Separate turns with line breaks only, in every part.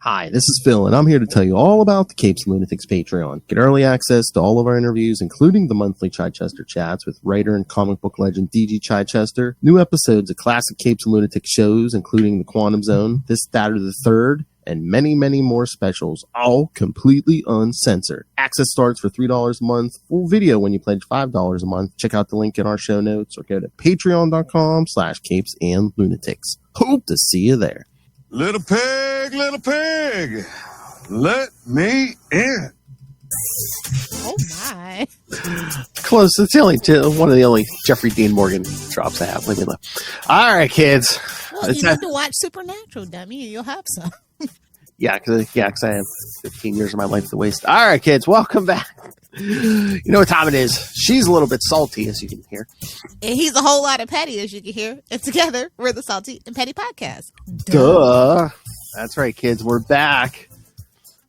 Hi, this is Phil, and I'm here to tell you all about the Capes and Lunatics Patreon. Get early access to all of our interviews, including the monthly Chichester chats with writer and comic book legend D.G. Chichester, new episodes of classic Capes and Lunatics shows, including The Quantum Zone, This, That, or the Third, and many, many more specials, all completely uncensored. Access starts for $3 a month, full video when you pledge $5 a month. Check out the link in our show notes or go to patreon.com/CapesandLunatics. Hope to see you there.
Little pig, let me in.
Oh my!
Close. It's the only one of the only Jeffrey Dean Morgan drops I have. Leave me alone. All right, kids.
Well, you need to watch Supernatural, dummy, and you'll have some.
Yeah, because I have 15 years of my life to waste. All right, kids, welcome back. You know what time it is. She's a little bit salty, as you can hear.
And he's a whole lot of petty, as you can hear. And together, we're the Salty and Petty Podcast.
Duh. That's right, kids. We're back.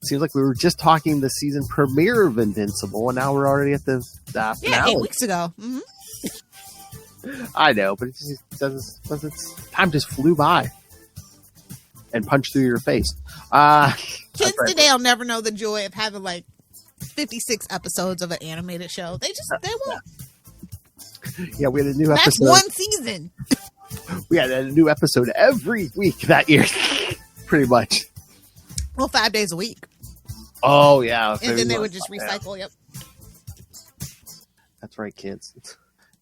Seems like we were just talking the season premiere of Invincible, and now we're already at the finale.
Yeah, 8 weeks ago. Mm-hmm.
I know, but it just doesn't. Time just flew by and punched through your face.
Kids today will never know the joy of having like 56 episodes of an animated show. They won't.
Yeah, we had a new episode.
That's one season.
We had a new episode every week that year, pretty much.
Well, 5 days a week.
Oh yeah,
and then they would just recycle. Yeah. Yep.
That's right, kids.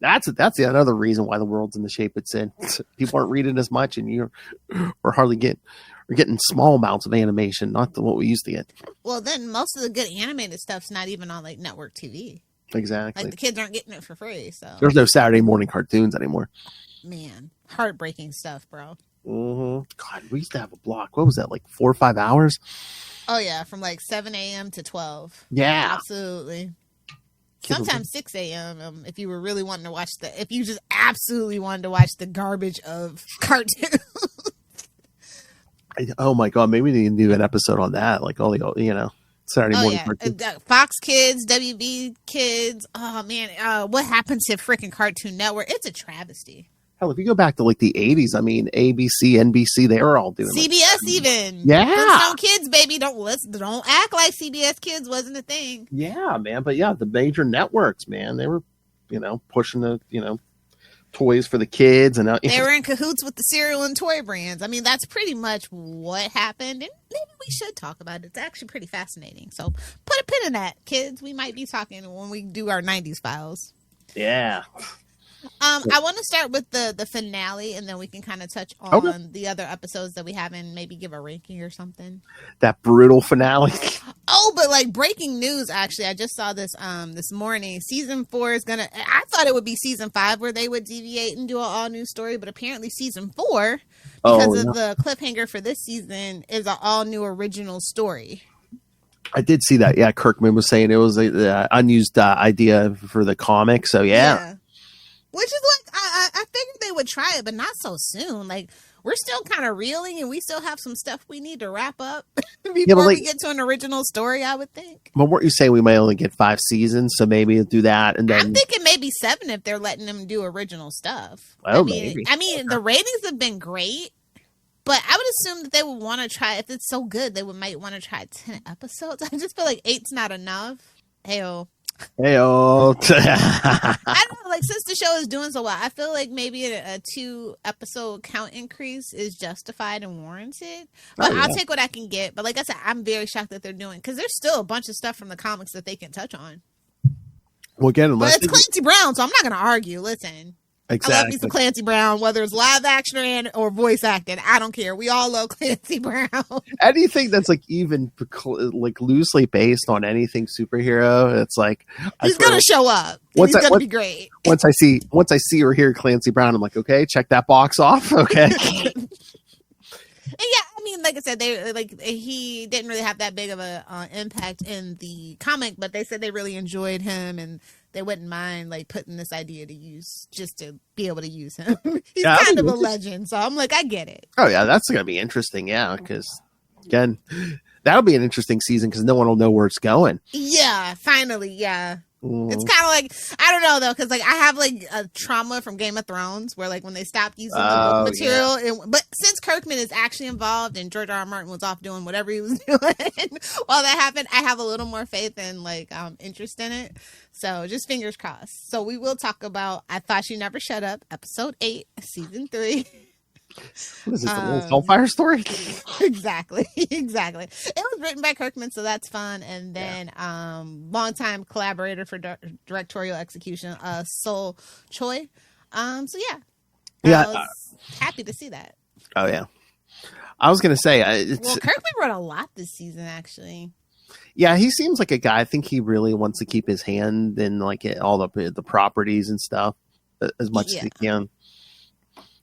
That's the another reason why the world's in the shape it's in. People aren't reading as much, and we're getting small amounts of animation, not what we used to get.
Well, then most of the good animated stuff's not even on like network TV.
Exactly.
Like the kids aren't getting it for free. So
there's no Saturday morning cartoons anymore.
Man, heartbreaking stuff, bro.
Mm-hmm. God, we used to have a block. What was that, like 4 or 5 hours?
Oh yeah, from like 7 a.m. to 12.
Yeah,
absolutely. Sometimes 6 a.m. If you were really wanting to watch if you just absolutely wanted to watch the garbage of cartoons.
Oh my God, maybe we need to do an episode on that, like all the Saturday morning cartoons.
Fox Kids, WB Kids. Oh man, what happens to freaking Cartoon Network? It's a travesty.
Hell, if you go back to like the 80s, I mean, ABC, NBC, they were all doing
CBS even.
Yeah.
Some kids, baby, don't act like CBS Kids wasn't a thing.
Yeah, man. But yeah, the major networks, man, they were, pushing the, toys for the kids. And
they were in cahoots with the cereal and toy brands. I mean, that's pretty much what happened. And maybe we should talk about it. It's actually pretty fascinating. So put a pin in that, kids. We might be talking when we do our 90s files.
Yeah.
I want to start with the finale, and then we can kind of touch on the other episodes that we have and maybe give a ranking or something.
That brutal finale.
Oh, but like breaking news, actually, I just saw this this morning. Season 4 is gonna. I thought it would be season 5 where they would deviate and do an all new story, but apparently season 4, because of the cliffhanger for this season, is an all new original story.
I did see that. Yeah, Kirkman was saying it was an unused idea for the comic. So yeah.
Which is like, I figured they would try it, but not so soon. Like, we're still kind of reeling, and we still have some stuff we need to wrap up before we get to an original story, I would think.
But weren't you saying we might only get 5 seasons, so maybe do that, and then...
I'm thinking maybe 7 if they're letting them do original stuff.
Oh, maybe.
I mean, the ratings have been great, but I would assume that they would want to try, if it's so good, they might want to try 10 episodes. I just feel like 8's not enough. Hey-oh.
I
don't know, like, since the show is doing so well, I feel like maybe a 2 episode count increase is justified and warranted. But I'll take what I can get. But like I said, I'm very shocked that they're doing, because there's still a bunch of stuff from the comics that they can touch on.
Well, again,
but it's Clancy Brown, so I'm not going to argue. Listen.
Exactly.
I love me some Clancy Brown, whether it's live action or voice acting. I don't care. We all love Clancy Brown.
Anything that's like even like loosely based on anything superhero, it's like
he's gonna show up. He's gonna be great.
Once I see or hear Clancy Brown, I'm like, okay, check that box off. Okay.
And yeah, I mean, like I said, he didn't really have that big of a impact in the comic, but they said they really enjoyed him and they wouldn't mind like putting this idea to use just to be able to use him. He's kind of a legend, so I'm like, I get it.
Oh yeah, that's gonna be interesting. Yeah, because again, that'll be an interesting season because no one will know where it's going.
Yeah, finally, yeah. It's kind of like, I don't know though, because like I have like a trauma from Game of Thrones where like when they stopped using the book material, but since Kirkman is actually involved and George R. R. Martin was off doing whatever he was doing while that happened, I have a little more faith and like interest in it. So just fingers crossed. So we will talk about I Thought She Never Shut Up, episode 8, season 3.
What is this, the little Hellfire story?
Exactly. It was written by Kirkman, so that's fun. And then longtime collaborator for directorial execution, Sol Choi. I was happy to see that.
Oh yeah, I was gonna say
Kirkman wrote a lot this season, actually.
Yeah, he seems like a guy. I think he really wants to keep his hand in like all the properties and stuff as much as he can.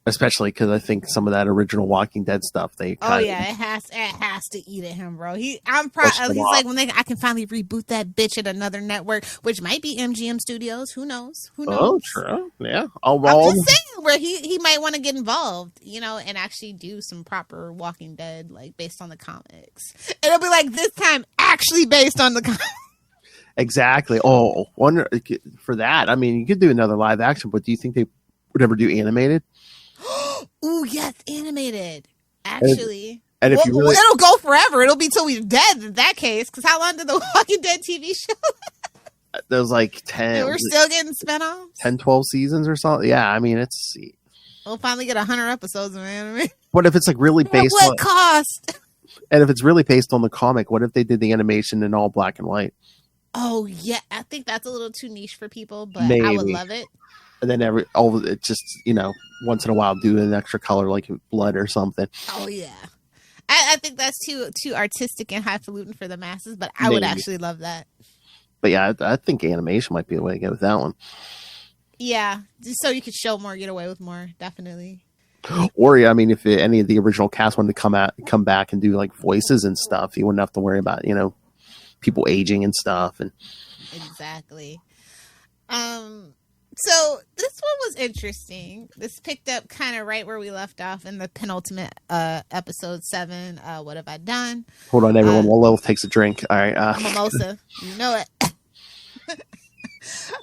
Especially because I think some of that original Walking Dead stuff it has
to eat at him, bro. I'm proud. He's like I can finally reboot that bitch at another network, which might be MGM Studios. Who knows?
Oh, true. Yeah.
I'm just saying where he might want to get involved, and actually do some proper Walking Dead, like based on the comics. It'll be like this time actually based on the comics.
Exactly. Oh, wonder for that. I mean, you could do another live action, but do you think they would ever do animated?
Ooh, yes, animated. Actually,
and if
it'll go forever. It'll be till we're dead in that case. Because how long did the Walking Dead TV show?
There's like 10.
We're still getting spinoffs.
10, 12 seasons or something. Yeah, I mean
we'll finally get 100 episodes of anime.
What if it's like really based
on what cost?
And if it's really based on the comic, what if they did the animation in all black and white?
Oh yeah, I think that's a little too niche for people, but
Maybe.
I would love it.
And then it just once in a while do an extra color like blood or something.
Oh yeah, I think that's too artistic and highfalutin for the masses, but I would actually love that.
But yeah, I think animation might be the way to go with that one.
Yeah, just so you could show more, get away with more, definitely.
Or I mean, if any of the original cast wanted to come back and do like voices and stuff, you wouldn't have to worry about people aging and stuff. And
exactly. So this one was interesting. This picked up kind of right where we left off in the penultimate episode 7. What have I done?
Hold on, everyone. While Lilith takes a drink. All right.
Mimosa. You know it.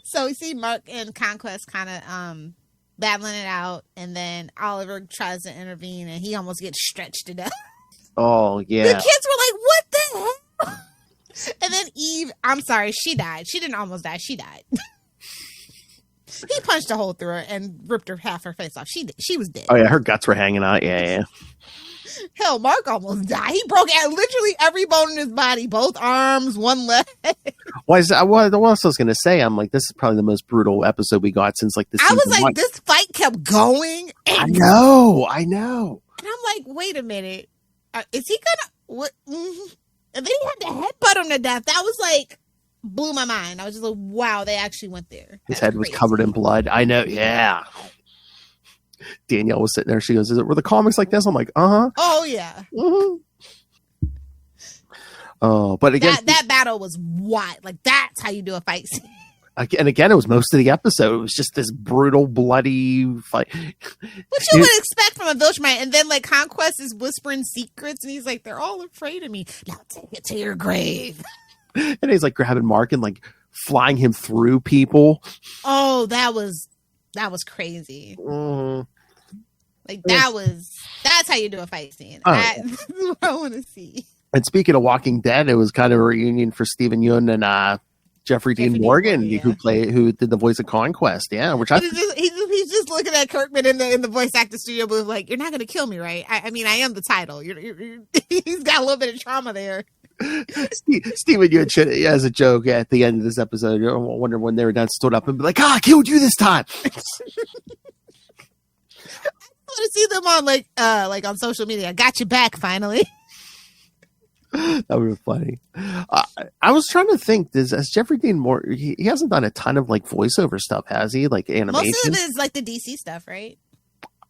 So we see Mark and Conquest kind of battling it out, and then Oliver tries to intervene, and he almost gets stretched to death.
Oh, yeah.
The kids were like, what the hell? And then Eve, I'm sorry, she died. She didn't almost die. She died. He punched a hole through her and ripped half her face off. She was dead.
Oh yeah, her guts were hanging out. Yeah.
Hell, Mark almost died. He broke out literally every bone in his body, both arms, one leg.
What else I was going to say? I'm like, this is probably the most brutal episode we got since like the season. I was like,
this fight kept going.
I know.
And I'm like, wait a minute, is he gonna? What? Mm-hmm. And then he had to headbutt him to death. That was like. Blew my mind. I was just like, wow, they actually went there.
His head was covered in blood. I know, yeah. Danielle was sitting there. She goes, were the comics like this? I'm like, uh-huh.
Oh, yeah.
Mm-hmm. Oh, but again...
That battle was wild. Like, that's how you do a fight scene.
And again, it was most of the episode. It was just this brutal, bloody fight.
Which you would expect from a Viltrumite. And then, like, Conquest is whispering secrets, and he's like, they're all afraid of me. Now take it to your grave.
And he's like grabbing Mark and like flying him through people.
Oh, that's crazy.
Mm-hmm.
Like that's how you do a fight scene. That's what I want to see.
And speaking of Walking Dead, it was kind of a reunion for Steven Yeun and Jeffrey Dean Morgan, who did the voice of Conquest. Yeah, which
he's just looking at Kirkman in the voice actor studio booth like, you're not going to kill me, right? I mean, I am the title. He's got a little bit of trauma there.
Steven Yeun should, as a joke at the end of this episode, I wonder when they were done, stood up and be like, I killed you this time.
I want to see them on like on social media. I got you back finally.
That would be funny. I was trying to think, has Jeffrey Dean Morgan, he hasn't done a ton of like voiceover stuff, has he? Like animation?
Most of it is like the DC stuff, right?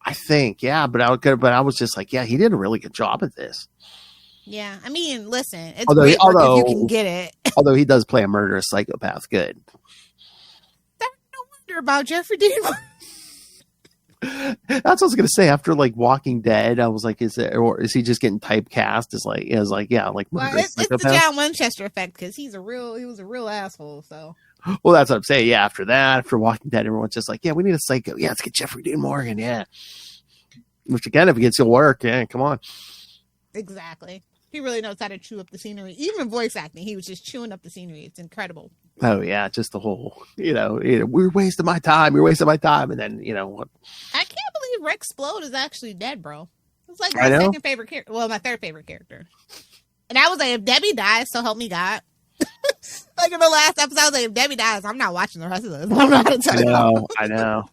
I think, yeah, but I was just like, yeah, he did a really good job at this.
Yeah, I mean, listen, it's great work if you can get it.
Although he does play a murderous psychopath good.
That's no wonder about Jeffrey Dean.
That's what I was gonna say. After like Walking Dead, I was like, is he just getting typecast as like
Well, it's the John Winchester effect because he was a real asshole. So
well, that's what I'm saying. Yeah, after Walking Dead, everyone's just like, yeah, we need a psycho. Yeah, let's get Jeffrey Dean Morgan. Yeah, which again, if it gets, you'll work. Yeah, come on.
Exactly. He really knows how to chew up the scenery. Even voice acting, he was just chewing up the scenery. It's incredible.
Oh yeah, just the whole, we're wasting my time. You're wasting my time, and then what?
I can't believe Rex Splode is actually dead, bro. It's like my second favorite character. Well, my third favorite character. And I was like, if Debbie dies, so help me God. Like in the last episode, I was like, if Debbie dies, I'm not watching the rest of this. I don't know how to tell you.
I know.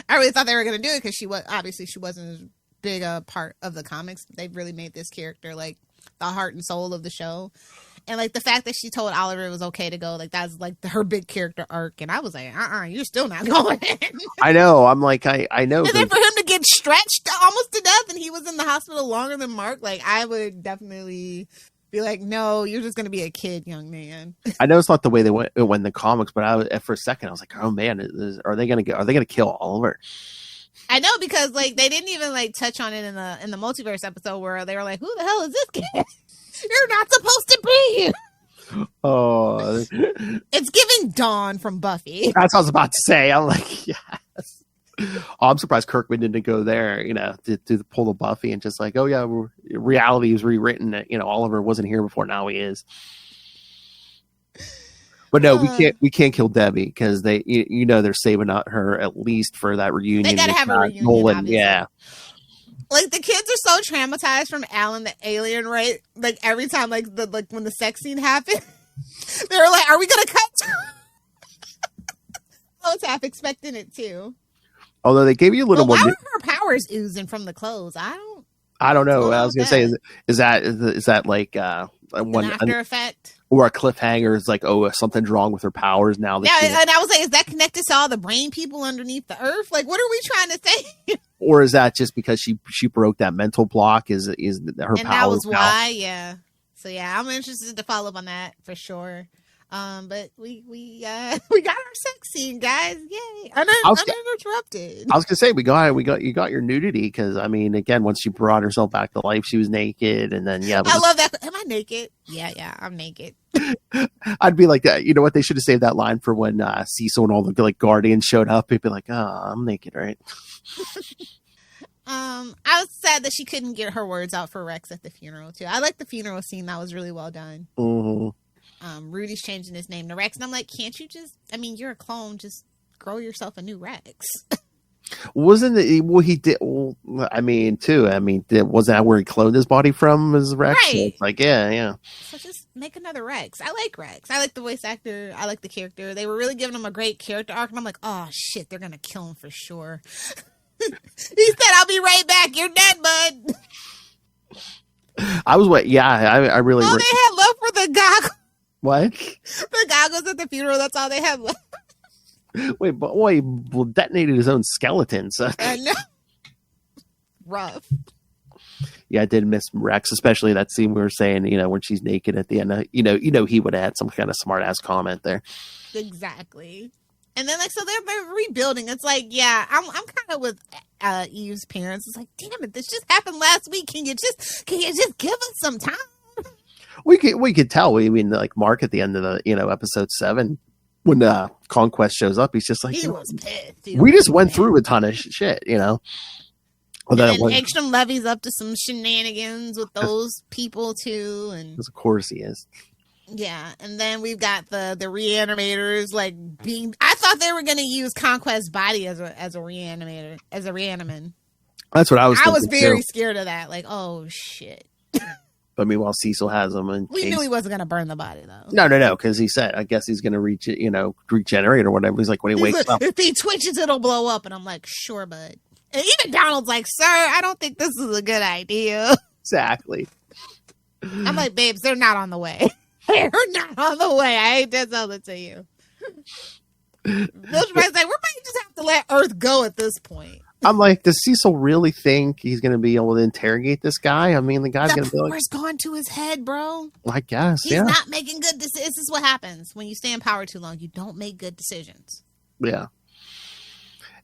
I really thought they were going to do it because she wasn't as big a part of the comics. They really made this character like the heart and soul of the show. And like the fact that she told Oliver it was okay to go, like that's like her big character arc. And I was like, you're still not going.
I know. I'm like, I know.
And then for him to get stretched almost to death and he was in the hospital longer than Mark, like I would definitely be like, no, you're just going to be a kid, young man.
I know it's not the way they went in the comics, but for a second I was like, oh man, are they going to kill Oliver?
I know, because like they didn't even like touch on it in the multiverse episode where they were like, who the hell is this kid? You're not supposed to be.
Oh,
it's giving Dawn from Buffy.
That's what I was about to say. I'm like, yes. Oh, I'm surprised Kirkman didn't go there, to pull the Buffy and just like, oh yeah, reality is rewritten. That Oliver wasn't here before, now he is. But no, we can't kill Debbie because they're saving out her at least for that reunion.
They gotta have a reunion.
Nolan, yeah.
Like the kids are so traumatized from Alan the alien, right? Like every time, like when the sex scene happened, they were like, "Are we gonna cut?" I was half expecting it too.
Although they gave you a little more.
Why are her powers oozing from the clothes? I
don't know. I was gonna say, is that like one
after effect?
Or a cliffhanger is like, oh, something's wrong with her powers now.
Yeah, and I was like, is that connected to all the brain people underneath the earth? Like, what are we trying to say?
Or is that just because she broke that mental block? Is her
and
powers?
And that was why, yeah. So yeah, I'm interested to follow up on that for sure. But we got our sex scene, guys. Yay! Uninterrupted.
I was gonna say you got your nudity because I mean, again, once she brought herself back to life, she was naked, and then
I love that. Am I naked? Yeah, I'm naked.
I'd be like that. You know what? They should have saved that line for when Cecil and all the like guardians showed up. He'd be like, "Oh, I'm naked, right?"
I was sad that she couldn't get her words out for Rex at the funeral too. I like the funeral scene; that was really well done.
Mm-hmm.
Rudy's changing his name to Rex, and I'm like, can't you just? I mean, you're a clone. Just grow yourself a new Rex.
Wasn't it? Well, he did. Well, I mean, too. I mean, wasn't that where he cloned his body from? As Rex?
Right.
So it's like, yeah.
So just make another Rex. I like Rex. I like the voice actor. I like the character. They were really giving him a great character arc, and I'm like, oh shit, they're gonna kill him for sure. He said, "I'll be right back. You're dead, bud."
I was what? Yeah, I really.
Oh, they had love for the goggles.
What?
The goggles at the funeral. That's all they had left.
Wait, but boy, detonated his own skeleton. So.
I know. Rough.
Yeah, I did miss Rex, especially that scene we were saying, when she's naked at the end. He would have had some kind of smart ass comment there.
Exactly. And then so they're rebuilding. It's like, yeah, I'm kind of with Eve's parents. It's like, damn it, this just happened last week. Can you just give us some time?
We could tell. I mean, like Mark at the end of the episode 7, when Conquest shows up, he's just like,
he was pissed.
We just went through a ton of shit,
And then Ekstrom levies up to some shenanigans with those people too, and
of course he is.
Yeah, and then we've got the reanimators like being. I thought they were going to use Conquest's body as a reanimator, as a reaniman.
That's what I was.
I was very scared of that. Like, oh shit.
But meanwhile, Cecil has him, and
we knew he wasn't going to burn the body though.
No, because he said, I guess he's going to regenerate or whatever. He's like, when he wakes up,
if he twitches, it'll blow up. And I'm like, sure, bud. And even Donald's like, sir, I don't think this is a good idea.
Exactly.
I'm like, babes, they're not on the way. They're not on the way. I hate to tell it to you. Those guys like, we might just have to let Earth go at this point.
I'm like, does Cecil really think he's going to be able to interrogate this guy? I mean, the guy's going to be like...
power's gone to his head, bro.
I guess,
He's not making good decisions. This is what happens when you stay in power too long. You don't make good decisions.
Yeah.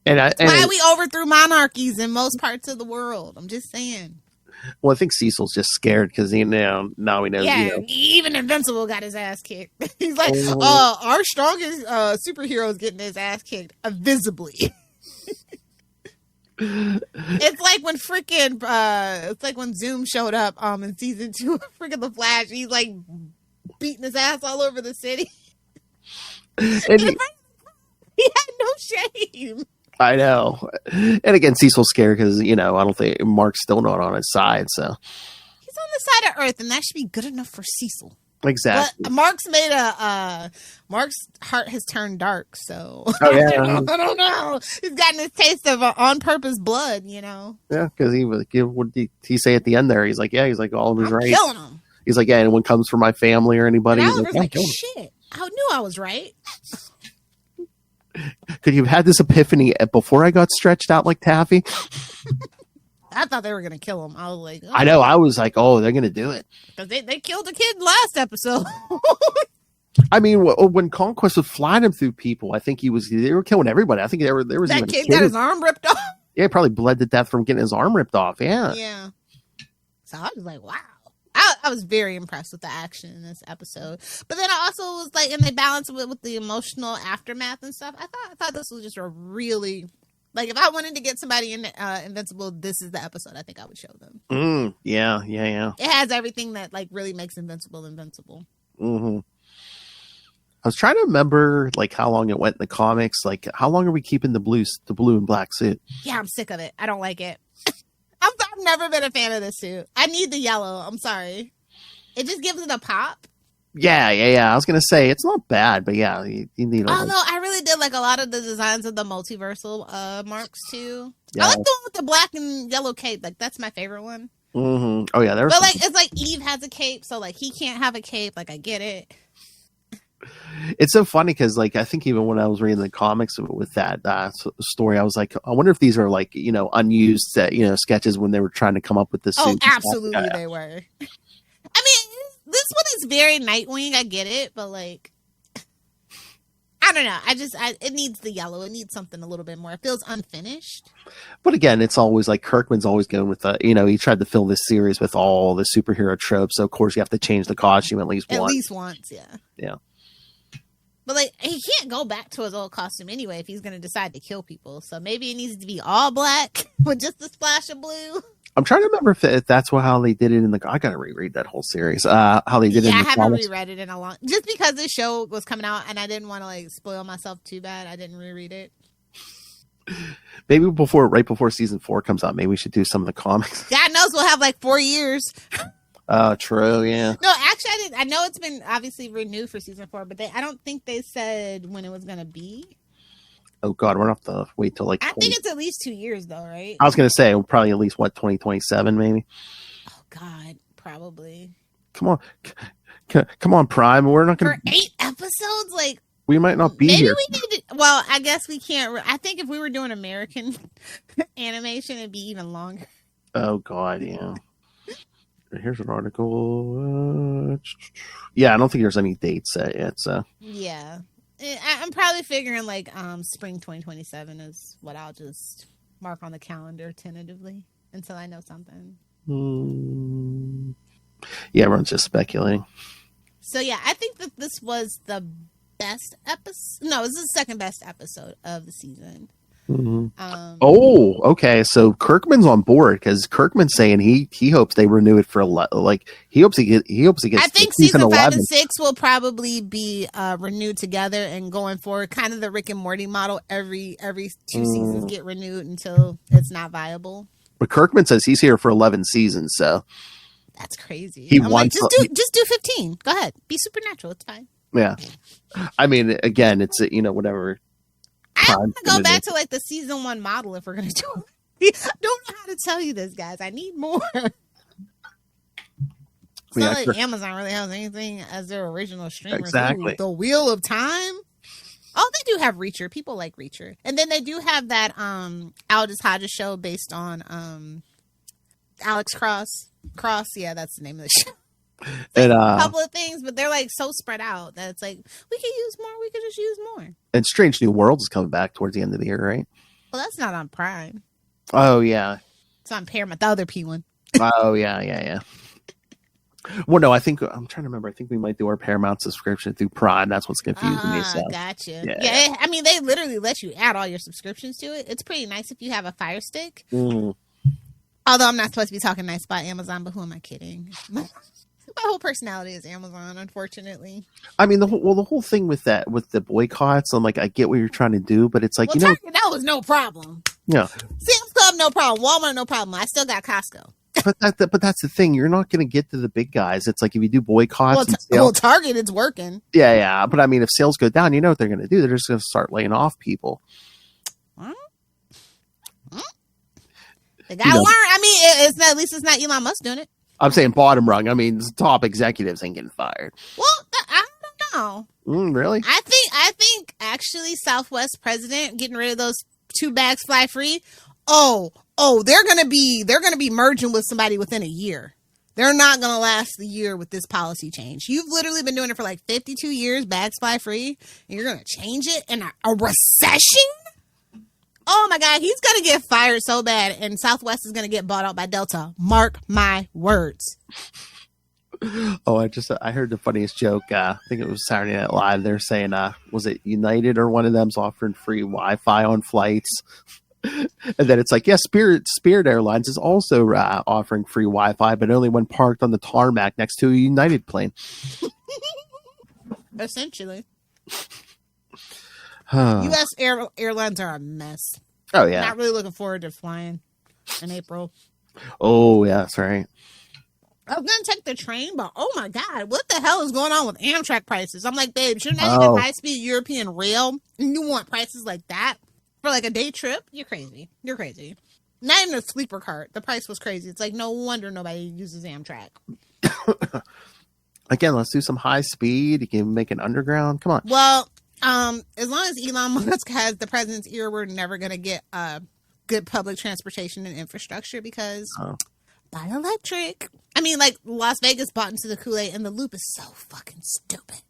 Why we overthrew monarchies in most parts of the world. I'm just saying.
Well, I think Cecil's just scared because now he knows.
Yeah, even Invincible got his ass kicked. He's like, our strongest superhero is getting his ass kicked visibly. It's like when it's like when Zoom showed up in season 2 of freaking The Flash. He's like beating his ass all over the city.
And
he had no shame.
I know. And again, Cecil's scared because, I don't think Mark's still not on his side. So
he's on the side of Earth, and that should be good enough for Cecil.
Exactly.
But Mark's heart has turned dark, so
oh, yeah.
I don't know. He's gotten his taste of on purpose blood,
Yeah, because what did he say at the end there? He's like, Oliver's right.
Killing him.
He's like, yeah, anyone comes for my family or anybody.
And Oliver's like, shit, I knew I was right.
Could you have had this epiphany before I got stretched out like taffy?
I thought they were going to kill him. I was like,
I know. I was like, they're going to do it.
Because they killed a kid last episode.
I mean, when Conquest was flying him through people, I think they were killing everybody. I think there was
that
even
kid got his arm ripped off.
Yeah, he probably bled to death from getting his arm ripped off. Yeah.
Yeah. So I was like, wow. I was very impressed with the action in this episode. But then I also was like, and they balanced it with the emotional aftermath and stuff. I thought this was just a really, like, if I wanted to get somebody in Invincible, this is the episode I think I would show them.
Yeah.
It has everything that like really makes Invincible.
Mm-hmm. I was trying to remember like how long it went in the comics. Like, how long are we keeping the blue and black suit?
Yeah, I'm sick of it. I don't like it. I've never been a fan of this suit. I need the yellow. I'm sorry. It just gives it a pop.
Yeah. I was gonna say it's not bad, but yeah, you need.
Although I really did like a lot of the designs of the multiversal marks too.
Yeah.
I like the one with the black and yellow cape. Like that's my favorite one.
Mm-hmm. Oh yeah, there's.
But like it's like Eve has a cape, so like he can't have a cape. Like I get it.
It's so funny because, like, I think even when I was reading the comics with that story, I was like, I wonder if these are like, unused, sketches when they were trying to come up with this.
Oh, absolutely, they were. I mean, this one is very Nightwing. I get it, but like, I don't know. It needs the yellow. It needs something a little bit more. It feels unfinished.
But again, it's always like Kirkman's always going with he tried to fill this series with all the superhero tropes. So of course you have to change the costume at least
once. Yeah.
Yeah.
But like he can't go back to his old costume anyway if he's going to decide to kill people. So maybe it needs to be all black with just a splash of blue.
I'm trying to remember if that's how they did it in the. I gotta reread that whole series. How they did it.
Yeah,
in the
I haven't
comics.
reread it in a long. Just because this show was coming out and I didn't want to like spoil myself too bad, I didn't reread it.
Maybe right before season 4 comes out, maybe we should do some of the comics.
God knows we'll have like 4 years.
True, yeah.
No, actually, I didn't. I know it's been obviously renewed for season 4, but I don't think they said when it was going to be.
Oh God, we're gonna have to wait till like.
I think it's at least 2 years, though, right?
I was gonna say probably at least 2027, maybe.
Oh God, probably.
Come on, Prime. We're not gonna
for 8 episodes. Like
we might not be
maybe
here.
We need to. Well, I guess we can't. I think if we were doing American animation, it'd be even longer.
Oh God, yeah. Here's an article. Yeah, I don't think there's any dates set yet. So
yeah. I'm probably figuring like spring 2027 is what I'll just mark on the calendar tentatively until I know something.
Yeah, everyone's just speculating.
So yeah, I think that this was the best episode. No, this is the second best episode of the season.
Mm-hmm. Okay. So Kirkman's on board because Kirkman's saying he hopes they renew it for he hopes he gets.
I think season 5 and 6 will probably be renewed together and going forward, kind of the Rick and Morty model. Every 2 seasons get renewed until it's not viable.
But Kirkman says he's here for 11 seasons, so
that's crazy.
He wants
just do 15. Go ahead, be supernatural. It's fine.
Yeah, I mean, again, it's whatever.
I want to go back to like the season 1 model if we're going to do it. I don't know how to tell you this, guys. I need more. So like Amazon really has anything as their original streamer.
Exactly.
Ooh, the Wheel of Time. Oh, they do have Reacher. People like Reacher. And then they do have that Aldous Hodges show based on Alex Cross. Yeah, that's the name of the show.
And,
a couple of things, but they're like so spread out that it's like we could use more. We could just use more.
And Strange New Worlds is coming back towards the end of the year, right?
Well, that's not on Prime.
Oh, yeah.
It's on Paramount, the other P one.
Oh, yeah. Well, no, I'm trying to remember. I think we might do our Paramount subscription through Prime. That's what's confusing me. So.
Gotcha.
Yeah.
I mean, they literally let you add all your subscriptions to it. It's pretty nice if you have a Fire Stick.
Mm.
Although I'm not supposed to be talking nice about Amazon, but who am I kidding? My whole personality is Amazon, unfortunately.
I mean, the whole thing with the boycotts, I'm like, I get what you're trying to do, but it's like,
Target, that was no problem.
Yeah.
Sam's Club, no problem. Walmart, no problem. I still got Costco.
But that's the thing. You're not going to get to the big guys. It's like if you do boycotts.
Target, it's working.
Yeah. But I mean, if sales go down, you know what they're going to do? They're just going to start laying off people.
They got to learn. I mean, at least it's not Elon Musk doing it.
I'm saying bottom rung. I mean, top executives ain't getting fired.
Well, I don't know.
Really?
I think actually Southwest president getting rid of those 2 bags fly free. Oh, they're gonna be merging with somebody within a year. They're not gonna last the year with this policy change. You've literally been doing it for like 52 years, bags fly free, and you're gonna change it in a recession? Oh my God, he's gonna get fired so bad, and Southwest is gonna get bought out by Delta. Mark my words.
Oh, I heard the funniest joke. I think it was Saturday Night Live. They're saying, was it United or one of them's offering free Wi-Fi on flights? And then it's like, yeah, Spirit Airlines is also offering free Wi-Fi, but only when parked on the tarmac next to a United plane.
Essentially. U.S. airlines are a mess.
Oh, yeah.
Not really looking forward to flying in April.
Oh, yeah, that's right.
I was going to take the train, but oh my God, what the hell is going on with Amtrak prices? I'm like, babe, you're not even high-speed European rail, and you want prices like that for like a day trip? You're crazy. Not even a sleeper cart. The price was crazy. It's like, no wonder nobody uses Amtrak.
Again, let's do some high speed. You can make an underground. Come on.
Well, as long as Elon Musk has the president's ear, we're never going to get good public transportation and infrastructure because buy electric. I mean, like Las Vegas bought into the Kool-Aid, and the loop is so fucking stupid.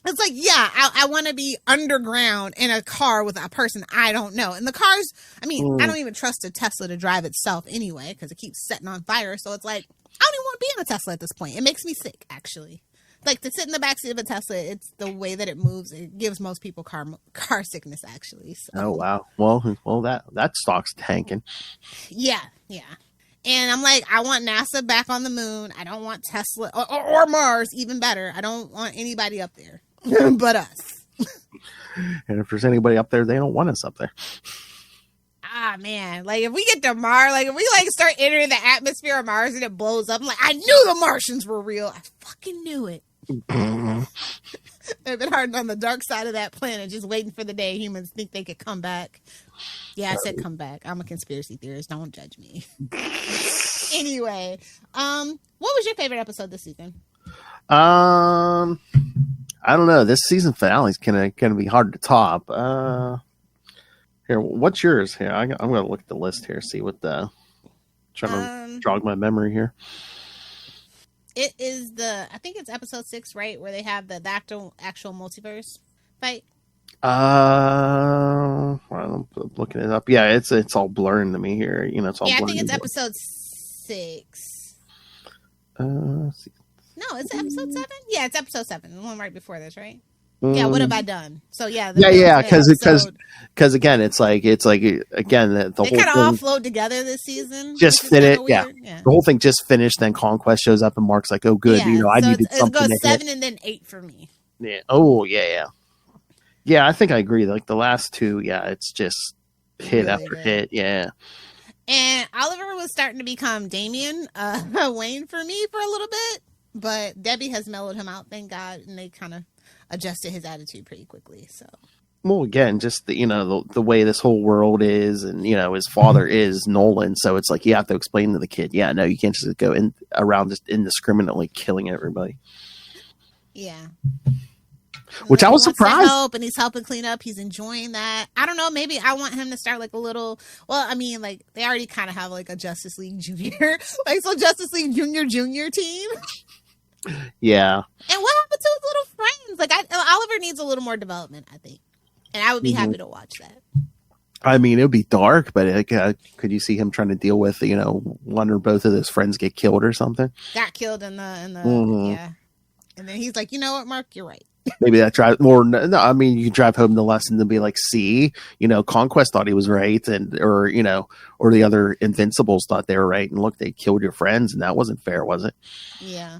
It's like, yeah, I want to be underground in a car with a person I don't know. And the cars, I mean, I don't even trust a Tesla to drive itself anyway because it keeps setting on fire. So it's like, I don't even want to be in a Tesla at this point. It makes me sick, actually. Like, to sit in the backseat of a Tesla, it's the way that it moves. It gives most people car sickness, actually. So.
Oh, wow. Well, that stock's tanking.
Yeah. And I'm like, I want NASA back on the moon. I don't want Tesla or Mars, even better. I don't want anybody up there but us.
And if there's anybody up there, they don't want us up there.
Ah, man. Like, if we get to Mars, like, if we, like, start entering the atmosphere of Mars and it blows up, I'm like, I knew the Martians were real. I fucking knew it. They've been hiding on the dark side of that planet, just waiting for the day humans think they could come back. Yeah, I said come back. I'm a conspiracy theorist. Don't judge me. Anyway, what was your favorite episode this season?
I don't know. This season finale is gonna be hard to top. Here, what's yours? Here, I'm gonna look at the list here, see what the trying to jog my memory here.
It is I think it's episode 6, right, where they have the actual multiverse fight.
Well, I'm looking it up. Yeah, it's all blurring to me here. You know, it's all.
Yeah, I think it's episode 6. No, it's episode 7. Yeah, it's episode 7, the one right before this, right? Yeah, what have I done? So yeah, because again, it's like again the whole they kind of all flowed together this season.
Just finished, yeah. The whole thing just finished. Then Conquest shows up, and Mark's like, "Oh, good,
yeah,
I needed something."
It goes 7 and then 8 for me.
Yeah. Oh, yeah. I think I agree. Like the last 2, yeah, it's just hit really after hit. Yeah.
And Oliver was starting to become Damian Wayne for me for a little bit, but Debbie has mellowed him out, thank God, and they kind of adjusted his attitude pretty quickly. So,
well, again, just the way this whole world is, and his father is Nolan, so it's like you have to explain to the kid, yeah, no, you can't just go around just indiscriminately killing everybody.
Yeah.
Which I was surprised.
Help, and he's helping clean up. He's enjoying that. I don't know. Maybe I want him to start like a little. Well, I mean, like they already kind of have like a Justice League Junior, Justice League Junior team.
Yeah.
And what happened to his little friends? Like Oliver needs a little more development, I think, and I would be happy to watch that.
I mean, it would be dark, but like, could you see him trying to deal with, one or both of his friends get killed or something?
Got killed in the
Mhm.
yeah. And then he's like, you know what, Mark, you're right.
Maybe that drive, or no, I mean, you drive home the lesson to be like, see, Conquest thought he was right, or the other Invincibles thought they were right, and look, they killed your friends, and that wasn't fair, was it?
Yeah.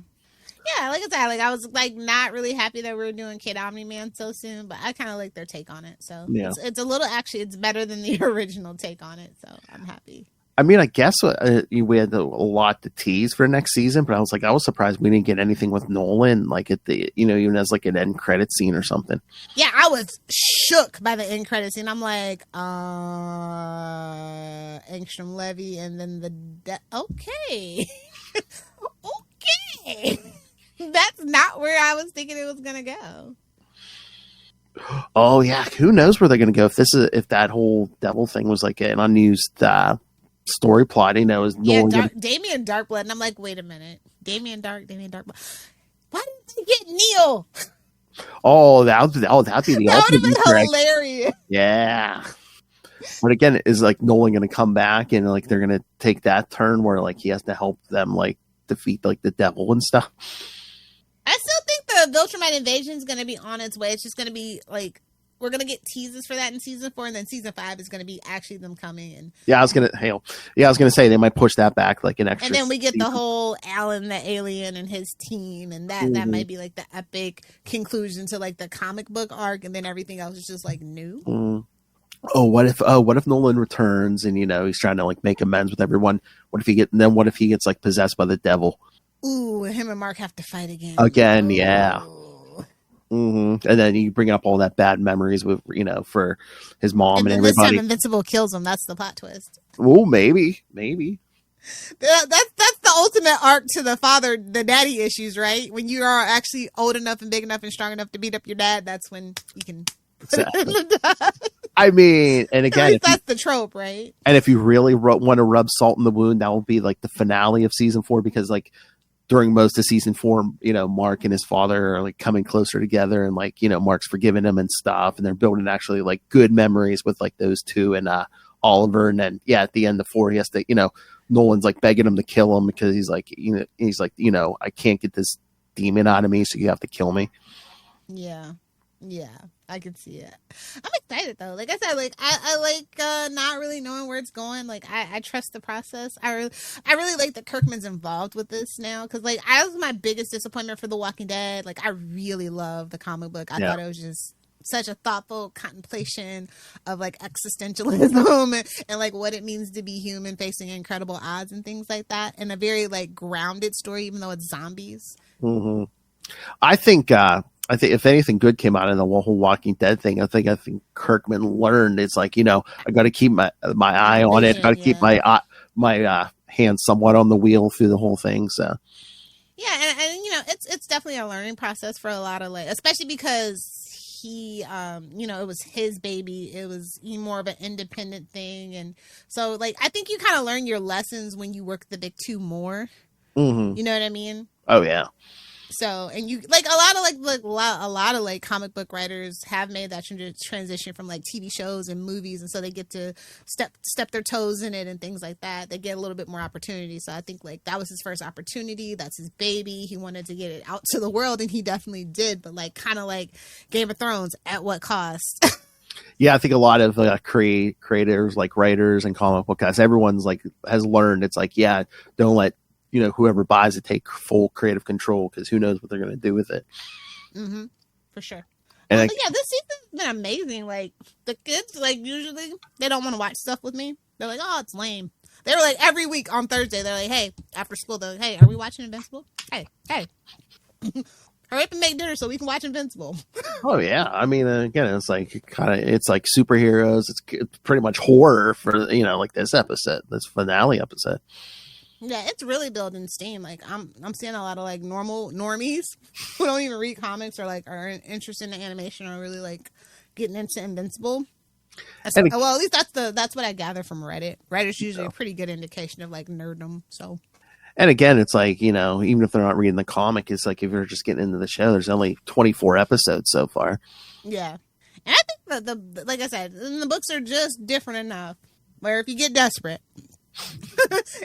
Yeah, like I said, like I was like not really happy that we were doing Kid Omni-Man so soon, but I kind of like their take on it. So
Yeah.
it's a little, actually, it's better than the original take on it. So I'm happy.
I mean, I guess we had a lot to tease for next season, but I was surprised we didn't get anything with Nolan, like at the, even as like an end credit scene or something.
Yeah, I was shook by the end credit scene. I'm like, Angstrom Levy, and then okay. Okay. That's not where I was thinking it was gonna go.
Oh yeah, who knows where they're gonna go if that whole devil thing was like an unused story plot. Is
Damien Darkblood, and I'm like, wait a minute, Damien Darkblood. Why didn't they get Neil?
Oh, that'd be the
That would have been hilarious.
Yeah. But again, is like Nolan gonna come back and like they're gonna take that turn where like he has to help them like defeat like the devil and stuff?
I still think the Viltrumite invasion is going to be on its way. It's just going to be like, we're going to get teases for that in season 4, and then season 5 is going to be actually them coming. And
I was going to say they might push that back like an extra.
And then we get
season.
the whole Alan the alien and his team, and that might be like the epic conclusion to like the comic book arc, and then everything else is just like new.
Oh, what if Nolan returns and he's trying to like make amends with everyone? What if he gets like possessed by the devil?
Ooh, him and Mark have to fight again.
Yeah. Mm-hmm. And then you bring up all that bad memories with for his mom and everybody.
This time Invincible kills him. That's the plot twist.
Oh, maybe.
That's the ultimate arc to the daddy issues, right? When you are actually old enough and big enough and strong enough to beat up your dad, that's when you can.
Exactly. I mean, and again,
that's the trope, right?
And if you really want to rub salt in the wound, that will be like the finale of season 4, because like during most of season 4, Mark and his father are like coming closer together, and like, Mark's forgiving him and stuff. And they're building actually like good memories with like those two and Oliver. And then, at the end of 4, he has to, Nolan's like begging him to kill him because he's like, I can't get this demon out of me. So you have to kill me.
Yeah. Yeah, I can see it. I'm excited though. Like I said, like I like not really knowing where it's going. Like I trust the process. I really like that Kirkman's involved with this now, because like I was my biggest disappointment for The Walking Dead. Like I really love the comic book. I thought it was just such a thoughtful contemplation of like existentialism and like what it means to be human facing incredible odds and things like that, and a very like grounded story, even though it's zombies.
Mm-hmm. I think if anything good came out of the whole Walking Dead thing, I think Kirkman learned it's like, I got to keep my eye on it. Got to keep my hand somewhat on the wheel through the whole thing. So
yeah, and it's definitely a learning process for a lot of like, especially because he it was his baby. It was more of an independent thing, and so like I think you kind of learn your lessons when you work the big two more.
Mm-hmm.
You know what I mean?
Oh yeah.
So, and you like a lot of like comic book writers have made that transition from like TV shows and movies, and so they get to step their toes in it and things like that. They get a little bit more opportunity. So I think like that was his first opportunity. That's his baby. He wanted to get it out to the world, and he definitely did. But like kind of like Game of Thrones, at what cost?
Yeah, I think a lot of creators, like writers and comic book guys, everyone's like has learned. It's like, don't let whoever buys it take full creative control, because who knows what they're going to do with it.
Mm-hmm. For sure.
And
this season's been amazing. Like the kids, like usually they don't want to watch stuff with me. They're like, oh, it's lame. They were like every week on Thursday. They're like, hey, after school, they're like, hey, are we watching Invincible? Hey. Hurry up and make dinner so we can watch Invincible.
Oh yeah, I mean, again, it's like it's like superheroes. It's pretty much horror for like this finale episode.
Yeah, it's really building steam. Like I'm seeing a lot of like normies who don't even read comics or like are interested in animation or really like getting into Invincible. Well, at least that's what I gather from Reddit. Reddit's usually a pretty good indication of like nerddom. So.
And again, it's like, even if they're not reading the comic, it's like if you're just getting into the show, there's only 24 episodes so far.
Yeah. And I think the like I said, the books are just different enough where if you get desperate,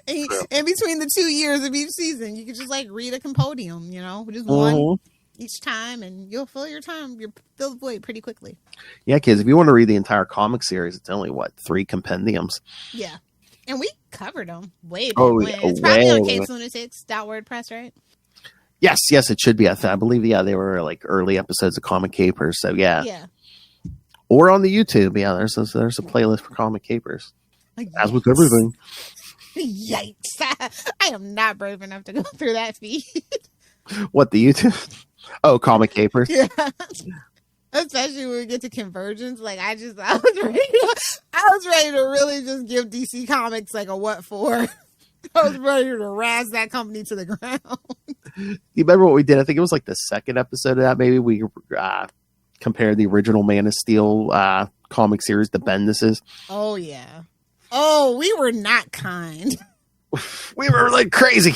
in between the 2 years of each season, you can just like read a compendium, just one each time, and you'll fill the void pretty quickly.
Yeah, kids, if you want to read the entire comic series, it's only 3 compendiums.
Yeah, and we covered them way back
Oh,
when. It's probably on CapesandLunatics.wordpress, right?
Yes, it should be. I believe, they were like early episodes of Comic Capers. So yeah. Or on the YouTube, there's a playlist for Comic Capers. As with everything.
Yikes! I am not brave enough to go through that feed.
What, the YouTube? Oh, Comic Capers.
Yeah. Especially when we get to Convergence, like I was ready to really just give DC Comics like a what for. I was ready to razz that company to the ground.
You remember what we did? I think it was like the second episode of that. Maybe we compared the original Man of Steel comic series to Bendis's.
Oh yeah. Oh, we were not kind.
We were like crazy.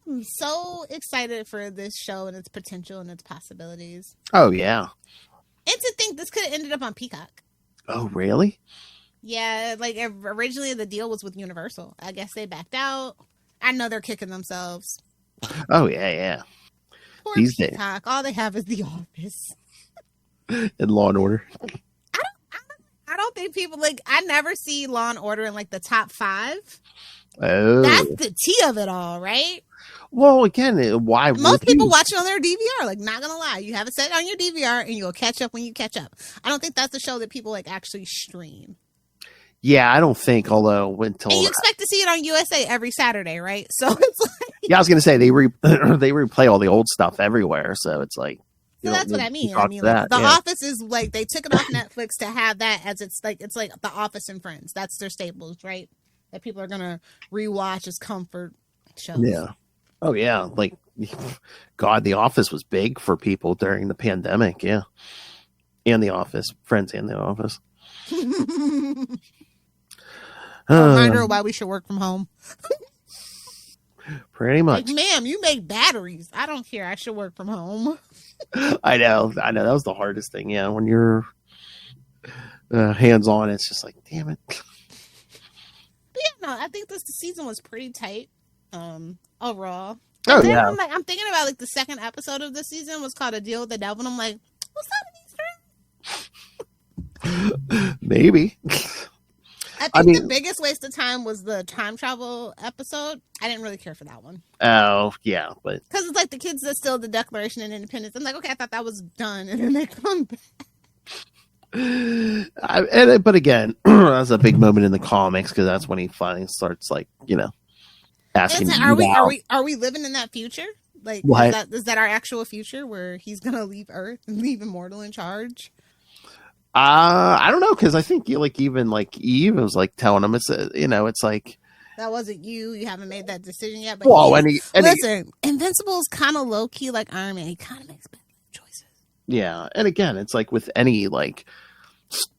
I'm so excited for this show and its potential and its possibilities.
Oh yeah.
And to think this could have ended up on Peacock.
Oh really?
Yeah, like originally the deal was with Universal. I guess they backed out. I know they're kicking themselves.
Oh yeah.
Poor
These
Peacock.
days.
All they have is The Office.
And Law and Order.
I don't think people I never see Law and Order in like the top 5.
Oh.
That's the tea of it all, right?
Well, again, why?
Most people watch it on their DVR. Like, not gonna lie, you have it set on your DVR, and you'll catch up when you catch up. I don't think that's a show that people actually stream.
Yeah, I don't think. Although until
and you expect to see it on USA every Saturday, right? So it's like,
yeah, I was gonna say they replay all the old stuff everywhere, so it's like.
So that's what I mean.
The
Office is like they took it off Netflix to have that as it's like The Office and Friends. That's their staples, right? That people are gonna rewatch as comfort shows.
Yeah. Oh yeah, like God, The Office was big for people during the pandemic. Yeah, and The Office, Friends, and The Office.
A reminder of why we should work from home.
Pretty much.
Like, ma'am, you make batteries. I don't care. I should work from home.
I know. That was the hardest thing. Yeah, when you're hands on, it's just like, damn it.
But yeah, no, I think this season was pretty tight. Overall.
Oh
then
yeah.
I'm thinking about the second episode of this season was called A Deal with the Devil, and I'm like, what's that?
Maybe.
I think the biggest waste of time was the time travel episode. I didn't really care for that one.
Oh, yeah, but
because it's like the kids that steal the Declaration of Independence. I'm like, okay, I thought that was done, and then they come back.
But again, that's a big moment in the comics because that's when he finally starts, asking.
Are we living in that future? Like,
what?
Is that our actual future where he's gonna leave Earth and leave Immortal in charge?
I don't know, because I think even Eve was telling him it's like
that wasn't you. You haven't made that decision yet. But
listen,
Invincible is kind of low key like Iron Man. He kind of makes bad choices.
Yeah, and again, it's like with any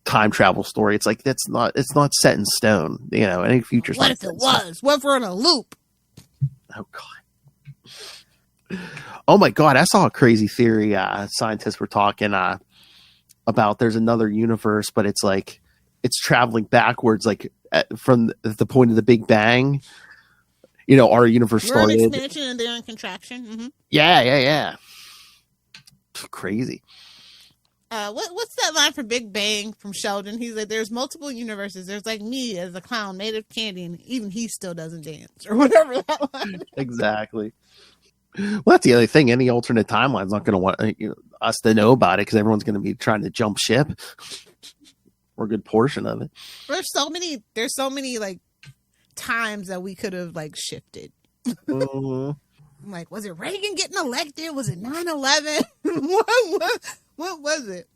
time travel story, it's like it's not set in stone. Any future's.
What if it was? What if we're in a loop?
Oh God. Oh my God! I saw a crazy theory. Scientists were talking about there's another universe, but it's traveling backwards, from the point of the Big Bang. Our universe started.
We're in expansion and they're in contraction. Mm-hmm.
Yeah. Crazy.
What's that line from Big Bang from Sheldon? He's like, there's multiple universes. There's me as a clown made of candy, and even he still doesn't dance or whatever that line is.
Exactly. Well, that's the other thing. Any alternate timeline's not going to want us to know about it because everyone's going to be trying to jump ship, or a good portion of it.
There's so many times that we could have shifted.
Mm-hmm.
I'm was it Reagan getting elected? Was it 9/11? What was it?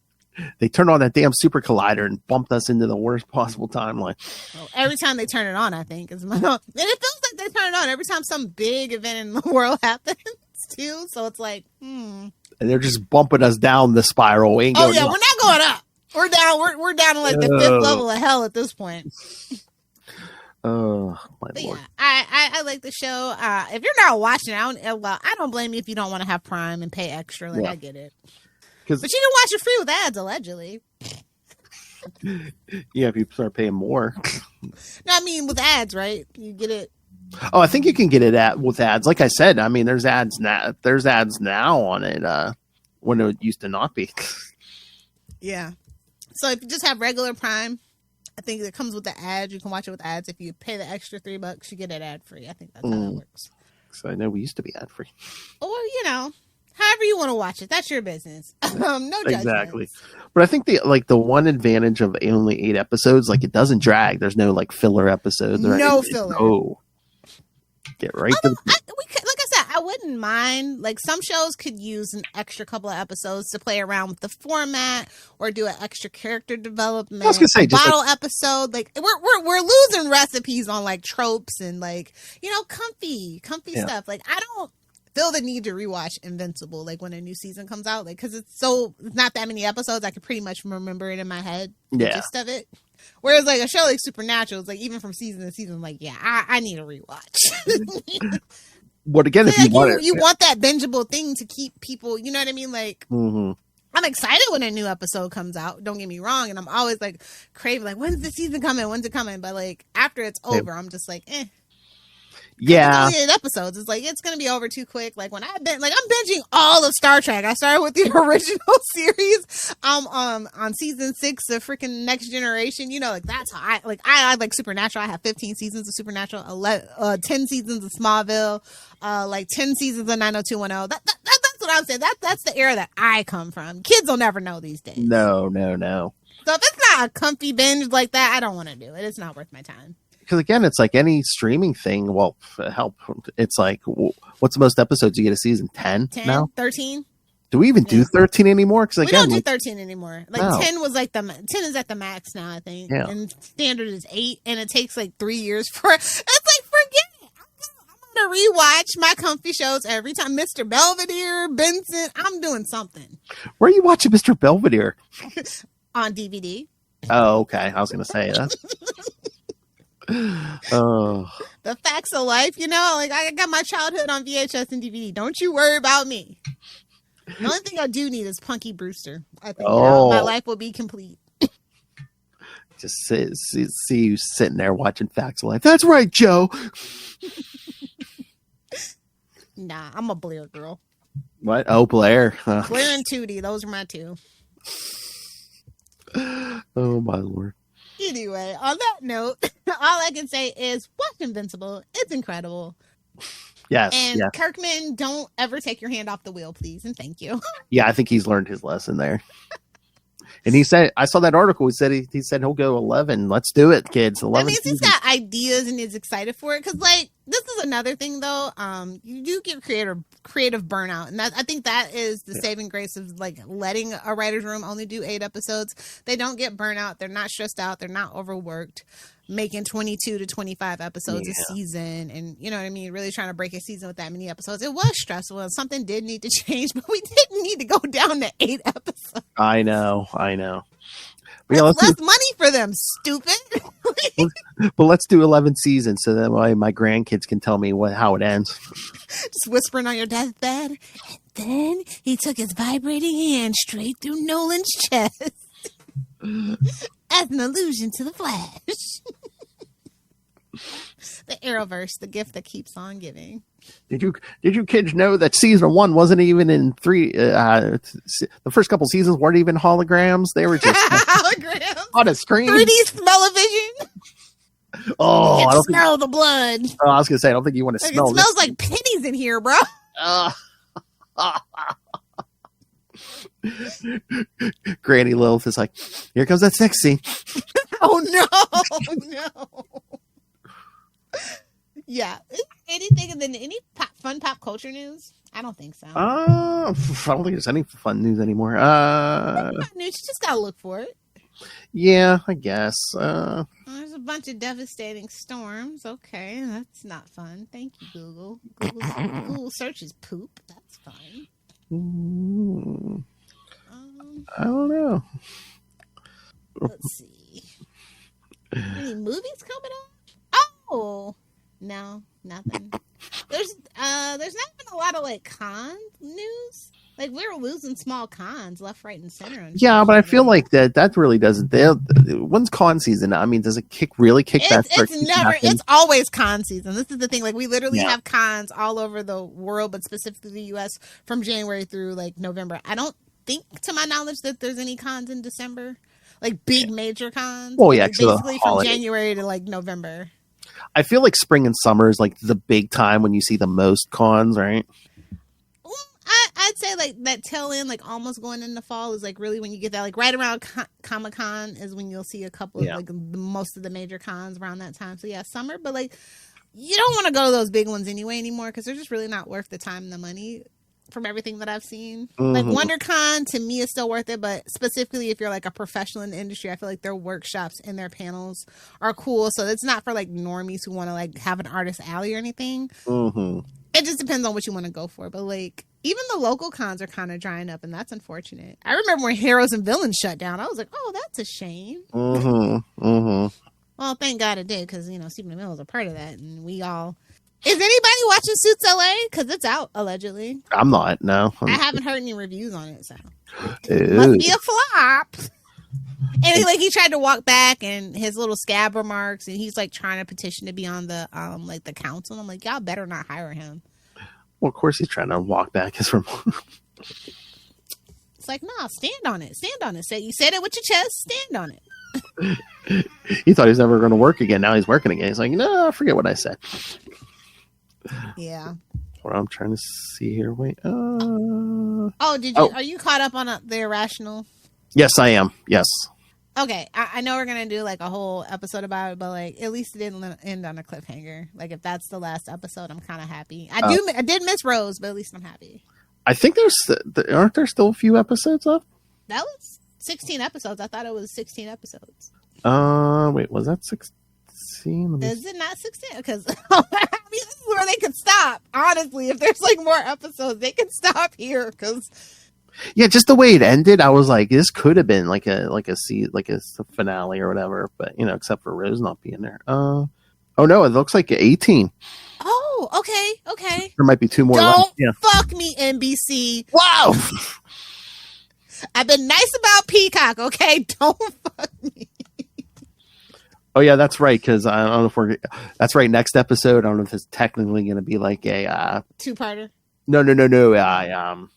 They turned on that damn super collider and bumped us into the worst possible timeline.
Oh, every time they turn it on, I think and it feels like they turn it on every time some big event in the world happens too. So it's and
they're just bumping us down the spiral.
We're not going up. We're down. We're down to the 5th level of hell at this point.
Oh my Lord!
Yeah, I like the show. If you're not watching, I don't blame you if you don't want to have Prime and pay extra. I get it.
Because
But you can watch it free with ads, allegedly.
yeah, if you start paying more.
No, I mean with ads, right? You get it.
Oh, I think you can get it with ads. Like I said, I mean, there's ads now. There's ads now on it when it used to not be.
Yeah. So if you just have regular Prime, I think it comes with the ads. You can watch it with ads. If you pay the extra $3, you get it ad free. I think that's how that works.
So I know we used to be ad free.
Or however you want to watch it, that's your business. No judgment.
Exactly. But I think the one advantage of only 8 episodes, like it doesn't drag. There's no like filler episodes. Or
no
anything.
filler.
Oh, get right to the.
Like I said, I wouldn't mind. Like some shows could use an extra couple of episodes to play around with the format or do an extra character development.
I was gonna say,
bottle episode. Like we're losing recipes on like tropes and like comfy stuff. Like I don't feel the need to rewatch Invincible like when a new season comes out. Like because it's not that many episodes. I can pretty much remember it in my head. The gist of it. Whereas like a show like Supernatural is like even from season to season, like I need a rewatch.
What again? If you want it,
you want that bingeable thing to keep people. You know what I mean? Like
mm-hmm.
I'm excited when a new episode comes out. Don't get me wrong, and I'm always like craving like when's the season coming? When's it coming? But like after it's over, I'm just like
Yeah,
only 8 episodes. It's like it's gonna be over too quick. Like when I'm binging all of Star Trek. I started with the original series. On season 6 of freaking Next Generation. Like that's how I like Supernatural. I have 15 seasons of Supernatural, 10 seasons of Smallville, like 10 seasons of 90210. That's what I'm saying. That's the era that I come from. Kids will never know these days.
No.
So if it's not a comfy binge like that, I don't want to do it. It's not worth my time.
Because again, it's like any streaming thing. Well, it's like, what's the most episodes you get a season? 10 now?
13?
Do we even do 13 anymore? Because
we don't do 13 anymore. Like 10 was like 10 is at the max now, I think.
Yeah.
And standard is 8, and it takes like 3 years for it. It's like forget it. I'm gonna rewatch my comfy shows every time. Mr. Belvedere, Benson. I'm doing something.
Where are you watching Mr. Belvedere?
On DVD.
Oh, okay. I was gonna say that. Oh,
the facts of life, like I got my childhood on VHS and DVD. Don't you worry about me. The only thing I do need is Punky Brewster. I think my life will be complete.
Just see you sitting there watching Facts of Life. That's right, Joe.
Nah, I'm a Blair girl.
What? Oh, Blair.
Blair and Tootie, those are my 2.
Oh my Lord.
Anyway, on that note, all I can say is watch Invincible. It's incredible.
Yes.
And Kirkman, don't ever take your hand off the wheel, please, and thank you.
Yeah, I think he's learned his lesson there. And he said, I saw that article. He said he said he'll go 11. Let's do it, kids. 11.
That means he's got ideas and is excited for it. Because like this is another thing though. You do get creative burnout, and I think that is the saving grace of like letting a writer's room only do 8 episodes. They don't get burnout. They're not stressed out. They're not overworked. Making 22 to 25 episodes a season, and you know what I mean, really trying to break a season with that many episodes. It was stressful, and something did need to change, but we didn't need to go down to 8 episodes.
I know. But
yeah, less money for them, stupid.
But let's do 11 seasons so that my grandkids can tell me how it ends.
Just whispering on your deathbed, and then he took his vibrating hand straight through Nolan's chest. As an allusion to the Flash. The Arrowverse, the gift that keeps on giving.
Did you kids know that season 1 wasn't even in 3? The first couple seasons weren't even holograms. They were just
holograms
on a screen.
3D smell-o-vision.
Oh,
I don't smell the blood.
Oh, I was gonna say I don't think you want to smell.
It smells like pennies in here, bro.
Granny Lilith is like, here comes that sex scene.
Oh no. Yeah. Anything and then any fun pop culture news? I don't think so.
I don't think there's any fun news anymore.
News, you just gotta look for it.
Yeah, I guess.
There's a bunch of devastating storms. Okay, that's not fun. Thank you, Google. Google searches poop. That's fun.
I don't know.
Let's see. Any movies coming up? Oh, no, nothing. There's not been a lot of like con news. Like, we're losing small cons left, right, and center.
Yeah, but I feel like that really doesn't. When's con season? I mean, does it really kick back?
It's always con season. This is the thing. Like, we literally
Yeah.
have cons all over the world, but specifically the U.S. from January through like November. I don't think, to my knowledge, that there's any cons in December, like big major cons.
Well, yeah,
like, basically from January to like November.
I feel like spring and summer is like the big time when you see the most cons, right?
Well, I'd say like that tail end, like almost going into fall, is like really when you get that, like right around Comic-Con is when you'll see a couple of like most of the major cons around that time. So yeah, summer, but like you don't want to go to those big ones anyway anymore because they're just really not worth the time and the money from everything that I've seen. Like WonderCon to me is still worth it, but specifically if you're like a professional in the industry, I feel like their workshops and their panels are cool. So it's not for like normies who want to like have an artist alley or anything. It just depends on what you want to go for. But like even the local cons are kind of drying up, and that's unfortunate. I remember when Heroes and Villains shut down. I was like, oh, that's a shame. Well, thank God it did, because you know Stephen Amell was a part of that, and we all. Is anybody watching Suits LA? Because it's out, allegedly.
I'm not, no.
I haven't heard any reviews on it, so. Must be a flop. And he tried to walk back, and his little scab remarks, and he's like trying to petition to be on the like the council. I'm like, y'all better not hire him.
Well, of course he's trying to walk back his remarks.
It's like, nah, stand on it. Stand on it. You said it with your chest, stand on it.
He thought he was never going to work again. Now he's working again. He's like, no, forget what I said.
Yeah.
What I'm trying to see here. Wait.
Are you caught up on the Irrational?
Yes, I am. Yes.
Okay. I know we're going to do like a whole episode about it, but like at least it didn't end on a cliffhanger. Like if that's the last episode, I'm kind of happy. I did miss Rose, but at least I'm happy.
I think aren't there still a few episodes left?
That was 16 episodes. I thought it was 16 episodes.
Wait, was that 16?
Is it not 16? Because I mean, this is where they could stop. Honestly, if there's like more episodes, they could stop here. Because
just the way it ended, I was like, this could have been like a finale or whatever. But except for Rose not being there. Oh no, it looks like 18.
Oh, okay.
There might be two more.
Don't fuck me, NBC.
Wow.
I've been nice about Peacock, okay? Don't fuck me.
Oh yeah, that's right. Because I don't know if that's right. Next episode, I don't know if it's technically going to be like a
two-parter.
No.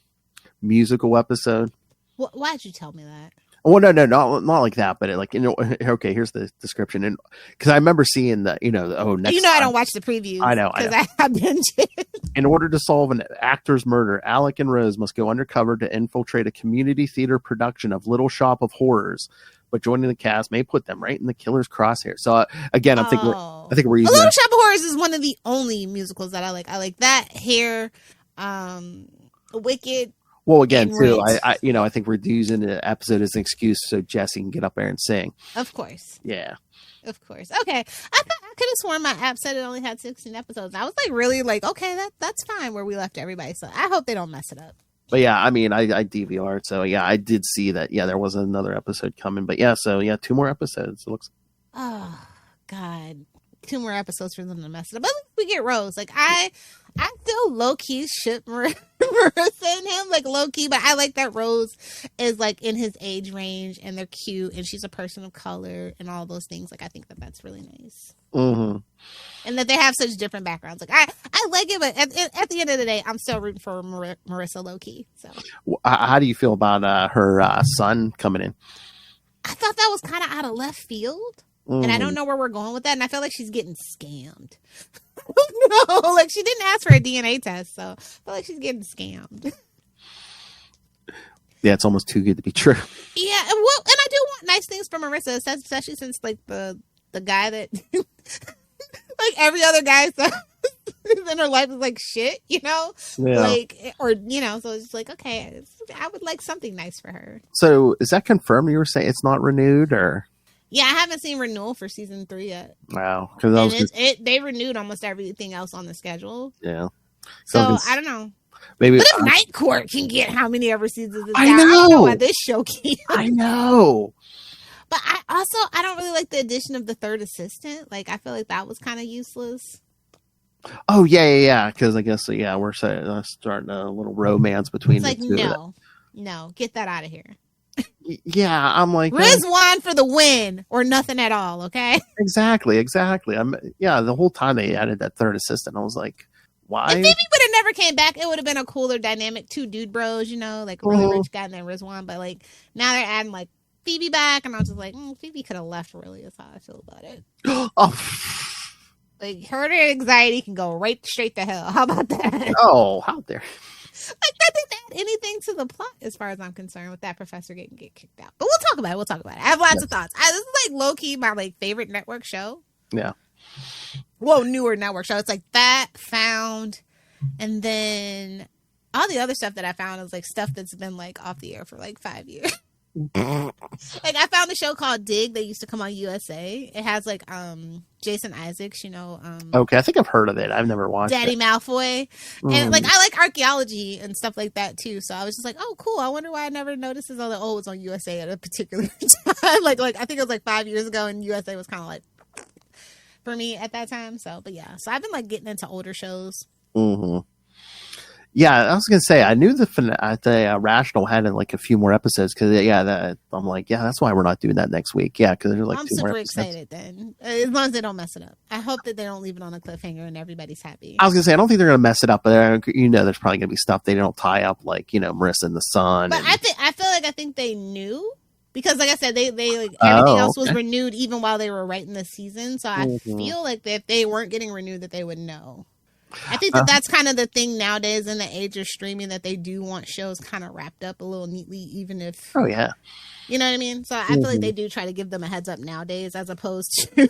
Musical episode.
Why'd you tell me that?
Well, no, not like that. But okay. Here's the description, and because I remember seeing the,
I don't watch the previews.
I know
because I binge it.
In order to solve an actor's murder, Alec and Rose must go undercover to infiltrate a community theater production of Little Shop of Horrors. But joining the cast may put them right in the killer's crosshair. So again, I think we're using
Little Shop of Horrors is one of the only musicals that I like. I like that, Hair, Wicked.
Well, again, too, I think we're using the episode as an excuse so Jesse can get up there and sing.
Of course.
Yeah.
Of course. Okay. I could have sworn my app said it only had 16 episodes. I was like, really? Like, okay, that's fine where we left everybody. So I hope they don't mess it up.
But yeah, I mean, I DVR'd, so yeah, I did see that. Yeah, there was another episode coming, but yeah, so yeah, 2 more episodes. It looks.
Oh God, 2 more episodes for them to mess it up. But we get Rose. Like I still low key ship Marissa and him, like low key. But I like that Rose is like in his age range, and they're cute, and she's a person of color, and all those things. Like I think that's really nice.
Mm-hmm.
And that they have such different backgrounds. Like I like it, but at the end of the day, I'm still rooting for Marissa low key. So,
how do you feel about her son coming in?
I thought that was kind of out of left field, and I don't know where we're going with that. And I feel like she's getting scammed. No, like she didn't ask for a DNA test, so I feel like she's getting scammed.
Yeah, it's almost too good to be true.
Yeah, and I do want nice things from Marissa, especially since like the guy that like every other guy in her life is like shit,
Yeah.
like, or so it's like, okay, I would like something nice for her.
So is that confirmed? You were saying it's not renewed, or?
Yeah, I haven't seen renewal for season 3 yet.
Wow, because
they renewed almost everything else on the schedule.
Yeah.
So I don't know.
Maybe.
But if Night Court can get how many ever seasons it's
I
got,
know.
I don't know why this show can't.
I know.
But I don't really like the addition of the third assistant. Like I feel like that was kind of useless.
Oh yeah. Because I guess we're starting a little romance between
It's like
the two.
no, get that out of here.
Yeah, I'm like
Rizwan for the win or nothing at all. Okay.
exactly. The whole time they added that third assistant, I was like, why?
If Phoebe would have never came back, it would have been a cooler dynamic. Two dude bros, like a really rich guy and then Rizwan. But like now they're adding like Phoebe back, and I was just like, Phoebe could have left. Really, is how I feel about it. Like her anxiety can go right straight to hell. How about that?
Oh, how dare!
Like that didn't add anything to the plot, as far as I'm concerned, with that professor getting kicked out. But we'll talk about it. I have lots of thoughts. This is like low key my like favorite network show.
Yeah.
Whoa, newer network show. It's like that, Found, and then all the other stuff that I found is like stuff that's been like off the air for like 5 years. Like I found a show called Dig that used to come on USA. It has like Jason Isaacs,
Okay, I think I've heard of it. I've never watched
Daddy
it.
Malfoy. And like I like archaeology and stuff like that too. So I was just like, oh cool. I wonder why I never noticed this. I was like, oh, it's on USA at a particular time. like I think it was like 5 years ago, and USA was kind of like for me at that time. So but yeah. So I've been like getting into older shows.
Mm-hmm. Yeah, I was gonna say I knew the Irrational had like a few more episodes because I'm like that's why we're not doing that next week. Yeah, because there's like
I'm
2 more
super
episodes.
excited then, as long as they don't mess it up. I hope that they don't leave it on a cliffhanger and everybody's happy.
I was gonna say I don't think they're gonna mess it up, but there's probably gonna be stuff they don't tie up like Marissa and the Sun.
But I think they knew. Because, like I said, they like everything else was renewed even while they were writing the season. So I feel like if they weren't getting renewed, that they would know. I think that's kind of the thing nowadays in the age of streaming, that they do want shows kind of wrapped up a little neatly, even if.
Oh yeah.
You know what I mean? So I feel like they do try to give them a heads up nowadays, as opposed to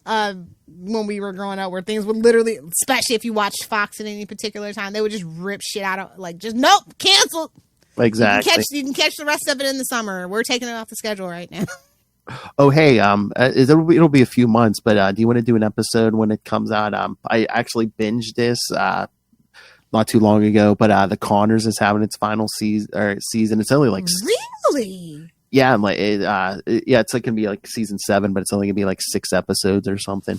when we were growing up, where things would literally, especially if you watched Fox at any particular time, they would just rip shit out of like just nope, canceled.
Exactly.
You can catch the rest of it in the summer. We're taking it off the schedule right now.
Oh, hey, it'll be a few months, but do you want to do an episode when it comes out? I actually binged this not too long ago, but The Conners is having its final season. It's only like
really,
yeah, I'm like it's like gonna be like season 7, but it's only gonna be like 6 episodes or something.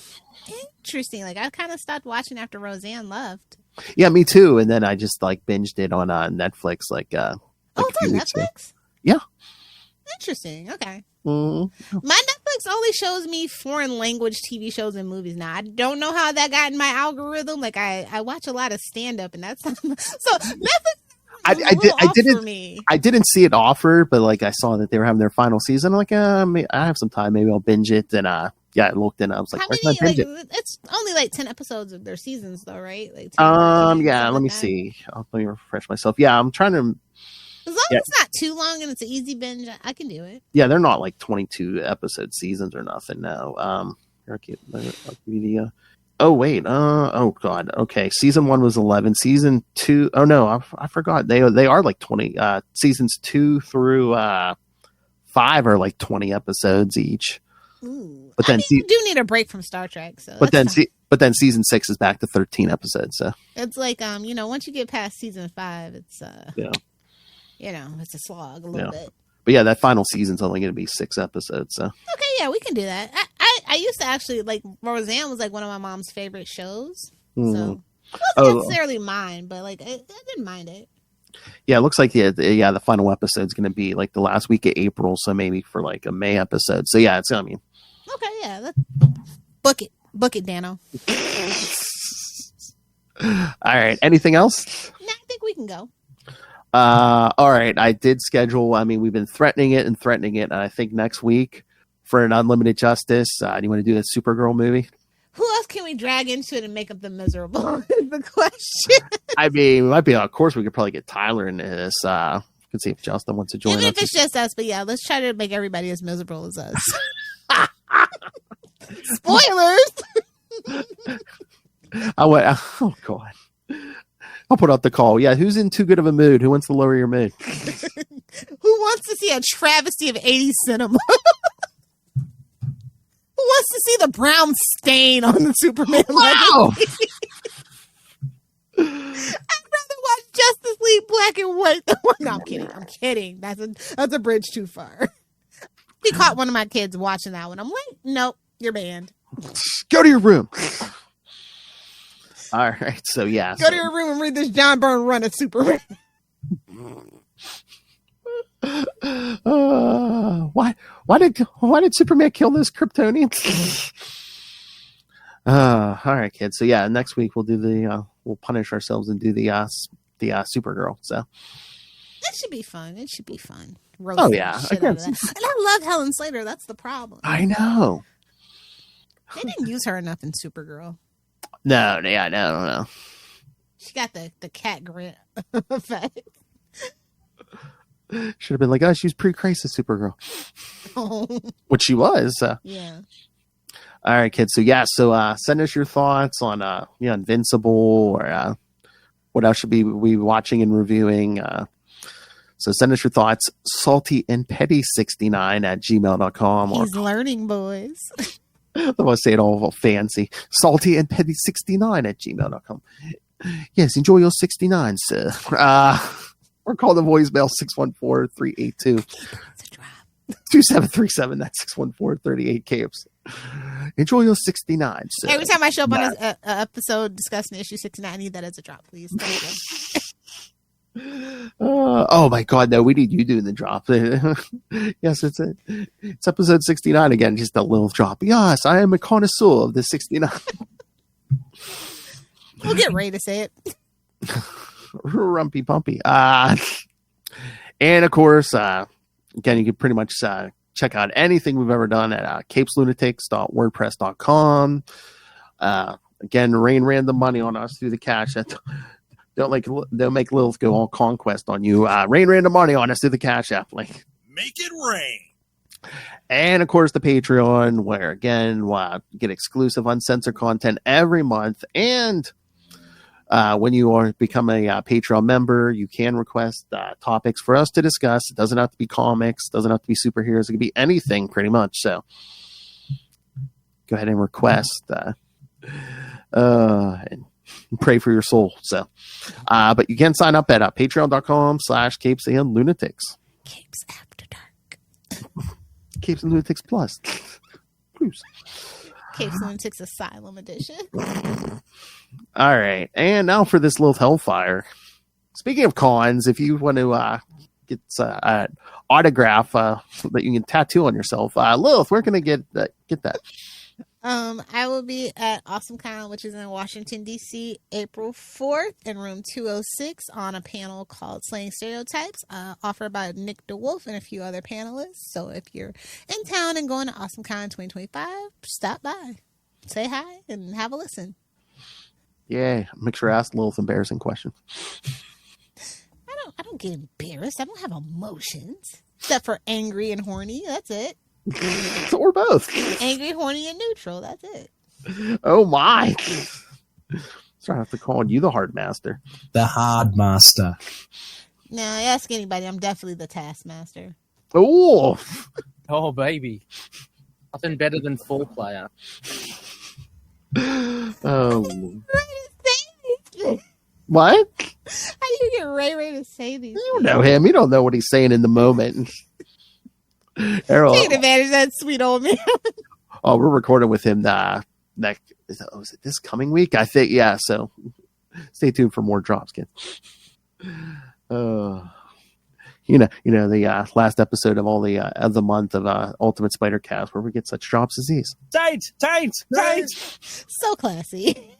Interesting. Like I kind of stopped watching after Roseanne left.
Yeah, me too. And then I just like binged it on Netflix. Like
it's on Netflix.
Yeah.
Interesting. Okay.
Mm-hmm.
My Netflix only shows me foreign language TV shows and movies now. I don't know how that got in my algorithm. Like I watch a lot of stand up, and that's so Netflix. I didn't see it offered, but like I saw that they were having their final season. I'm like, I have some time, maybe I'll binge it. And I looked in. I was like, where can I binge it? It's only like 10 episodes of their seasons, though, right? Like
10 let me see. Let me refresh myself. Yeah, I'm trying to.
As long as it's not too long and it's an easy binge, I can do it.
Yeah, they're not like 22 episode seasons or nothing. No. I'll give you the. Oh wait. Oh god. Okay. Season 1 was 11. Season 2. Oh no, I forgot. They are like 20. Seasons 2 through 5 are like 20 episodes each.
Ooh. But then you do need a break from Star Trek. So
but then season 6 is back to 13 episodes. So
it's like once you get past season 5, it's it's a slog a little bit.
But yeah, that final season's only going to be 6 episodes. So
okay, yeah, we can do that. I used to actually like Roseanne was like one of my mom's favorite shows. So it wasn't necessarily mine, but like I didn't mind it.
Yeah, it looks like the final episode's going to be like the last week of April, so maybe for like a May episode. So yeah, it's okay,
yeah, book it, Dano.
All right, anything else?
No, I think we can go.
All right, I did schedule. I mean, we've been threatening it, and I think next week for an Unlimited Justice. Do you want to do that Supergirl movie?
Who else can we drag into it and make up the miserable? Is the question.
I mean, it might be. Of course, we could probably get Tyler into this. We can see if Justin wants to join.
Even if it's just us, but yeah, let's try to make everybody as miserable as us. Spoilers.
Oh god. I'll put out the call. Yeah, who's in too good of a mood? Who wants to lower your mood?
Who wants to see a travesty of 80s cinema? Who wants to see the brown stain on the Superman?
Wow!
I'd rather watch Justice League black and white. No, I'm kidding. That's a bridge too far. We caught one of my kids watching that one. I'm like, nope, you're banned.
Go to your room. All right. So yeah.
Go to your room and read this John Byrne run of Superman.
Why did Superman kill those Kryptonians? All right, kids. So yeah, next week we'll do we'll punish ourselves and do the Supergirl. So
that should be fun. It should be fun.
Oh yeah,
again, and I love Helen Slater. That's the problem.
I know.
They didn't use her enough in Supergirl.
No, yeah, no.
She got the cat grant effect.
Should have been like, oh, she's pre-crisis Supergirl.
Oh.
Which she was.
Yeah.
All right, kids. So yeah, send us your thoughts on Invincible or what else should we be watching and reviewing. So send us your thoughts, saltyandpetty69@gmail.com.
He's learning, boys.
I want to say it all fancy. saltyandpetty69@gmail.com. Yes, enjoy your 69, sir. Or call the voicemail 614-382-2737. That's 614-38-CAPES. Enjoy your 69, sir.
Every time I show up on an episode discussing issue 69, I need that as a drop, please. Thank you.
Oh my God! No, we need you doing the drop. Yes, it's it. It's episode 69 again. Just a little drop. Yes, I am a connoisseur of the 69.
We'll get Ray to say it.
Rumpy pumpy. And of course, again, you can pretty much check out anything we've ever done at CapesLunatics.wordpress.com. Again, rain random money on us through the cash. Don't make Lilith go all conquest on you. Rain random money on us through the Cash App link.
Make it rain.
And of course, the Patreon, where again, you get exclusive uncensored content every month. And when you become a Patreon member, you can request topics for us to discuss. It doesn't have to be comics, doesn't have to be superheroes. It can be anything pretty much. So go ahead and request and pray for your soul. So, but you can sign up at patreon.com/CapesandLunatics.
Capes After Dark.
Capes and Lunatics Plus. Please.
Capes Lunatics Asylum Edition.
All right. And now for this little hellfire. Speaking of cons, if you want to get an autograph that you can tattoo on yourself, Lilith, where can I get that?
I will be at AwesomeCon, which is in Washington, D.C., April 4th in room 206 on a panel called Slaying Stereotypes, offered by Nick DeWolf and a few other panelists. So if you're in town and going to AwesomeCon 2025, stop by, say hi, and have a listen.
Yeah, make sure I ask Lilith embarrassing questions.
I don't get embarrassed. I don't have emotions, except for angry and horny. That's it.
Or both.
Angry, horny, and neutral. That's it.
Oh my! So I have to call you the hard master.
The hard master.
Now, ask anybody. I'm definitely the taskmaster.
Oh,
baby, nothing better than full player.
Oh. What?
How do you get Ray to say these?
You don't know him. You don't know what he's saying in the moment.
Taking advantage of that sweet old man.
Oh, we're recording with him next. Is it this coming week? I think, yeah. So stay tuned for more drops, kids. The last episode of all of the month of Ultimate Spider Cast, where we get such drops as these.
Tight.
So classy.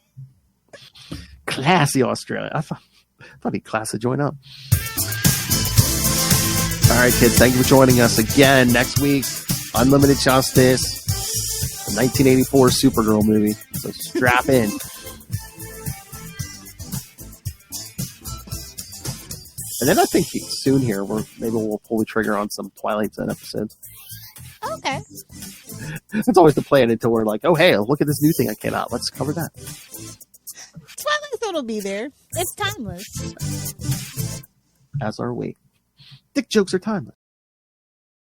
Classy Australia. I thought he'd class to join up. All right, kids, thank you for joining us again. Next week, Unlimited Justice, the 1984 Supergirl movie. So strap in. And then I think soon here, maybe we'll pull the trigger on some Twilight Zone episodes.
Okay.
That's always the plan until we're like, oh, hey, look at this new thing I came out. Let's cover that.
Twilight Zone will be there. It's timeless.
As are we. Dick jokes are timeless.